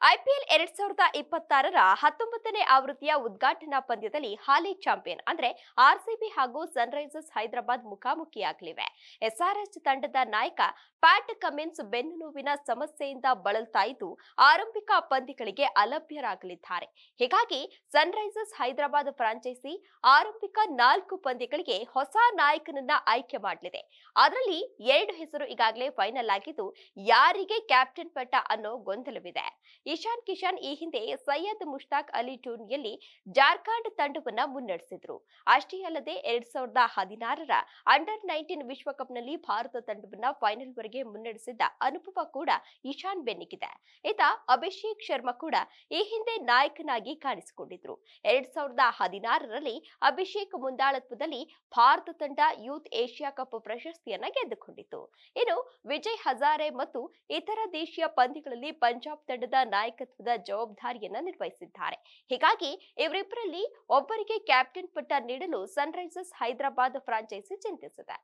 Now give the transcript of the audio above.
IPL 2026ರ 19ನೇ ಆವೃತ್ತಿಯ ಉದ್ಘಾಟನಾ ಪಂದ್ಯದಲ್ಲಿ ಹಾಲಿ ಚಾಂಪಿಯನ್ ಅಂದ್ರೆ ಆರ್ಸಿಬಿ ಹಾಗೂ ಸನ್ರೈಸರ್ಸ್ ಹೈದರಾಬಾದ್ ಮುಖಾಮುಖಿಯಾಗಲಿವೆ. ಎಸ್ಆರ್ಎಚ್ ತಂಡದ ನಾಯಕ ಪ್ಯಾಟ್ ಕಮಿನ್ಸ್ ಬೆನ್ನು ನೋವಿನ ಸಮಸ್ಯೆಯಿಂದ ಬಳಲ್ತಾ ಇದ್ದು ಆರಂಭಿಕ ಪಂದ್ಯಗಳಿಗೆ ಅಲಭ್ಯರಾಗಲಿದ್ದಾರೆ. ಹೀಗಾಗಿ ಸನ್ರೈಸರ್ಸ್ ಹೈದರಾಬಾದ್ ಫ್ರಾಂಚೈಸಿ ಆರಂಭಿಕ 4 ಪಂದ್ಯಗಳಿಗೆ ಹೊಸ ನಾಯಕನನ್ನ ಆಯ್ಕೆ ಮಾಡಲಿದೆ. ಅದರಲ್ಲಿ 2 ಹೆಸರು ಈಗಾಗಲೇ ಫೈನಲ್ ಆಗಿದ್ದು ಯಾರಿಗೆ ಕ್ಯಾಪ್ಟನ್ ಪಟ್ಟ ಅನ್ನೋ ಗೊಂದಲವಿದೆ. ಇಶಾನ್ ಕಿಶನ್ ಈ ಹಿಂದೆ ಸೈಯದ್ ಮುಷ್ತಾಕ್ ಅಲಿ ಟೂರ್ನಿಯಲ್ಲಿ ಜಾರ್ಖಂಡ್ ತಂಡವನ್ನ ಮುನ್ನಡೆಸಿದ್ರು. ಅಷ್ಟೇ ಅಲ್ಲದೆ 2016ರ ಅಂಡರ್-19 ವಿಶ್ವಕಪ್ನಲ್ಲಿ ಭಾರತ ತಂಡವನ್ನ ಫೈನಲ್ ವರೆಗೆ ಮುನ್ನಡೆಸಿದ್ದ ಅನುಭವ ಕೂಡ ಇಶಾನ್ ಬೆನ್ನಿಗಿದೆ. ಇತ್ತ ಅಭಿಷೇಕ್ ಶರ್ಮಾ ಕೂಡ ಈ ಹಿಂದೆ ನಾಯಕನಾಗಿ ಕಾಣಿಸಿಕೊಂಡಿದ್ರು. 2016ರಲ್ಲಿ ಅಭಿಷೇಕ್ ಮುಂದಾಳತ್ವದಲ್ಲಿ ಭಾರತ ತಂಡ ಯೂತ್ ಏಷ್ಯಾ ಕಪ್ ಪ್ರಶಸ್ತಿಯನ್ನ ಗೆದ್ದುಕೊಂಡಿತ್ತು. ಇನ್ನು ವಿಜಯ್ ಹಜಾರೆ ಮತ್ತು ಇತರ ದೇಶೀಯ ಪಂದ್ಯಗಳಲ್ಲಿ ಪಂಜಾಬ್ ತಂಡದ ನಾಯಕತ್ವದ ಜವಾಬ್ದಾರಿಯನ್ನ ನಿರ್ವಹಿಸಿದ್ದಾರೆ. ಹೀಗಾಗಿ ಇವರಿಬ್ಬರಲ್ಲಿ ಒಬ್ಬರಿಗೆ ಕ್ಯಾಪ್ಟನ್ ಪಟ್ಟ ನೀಡಲು ಸನ್ರೈಸರ್ಸ್ ಹೈದರಾಬಾದ್ ಫ್ರಾಂಚೈಸಿ ಚಿಂತಿಸಿದೆ.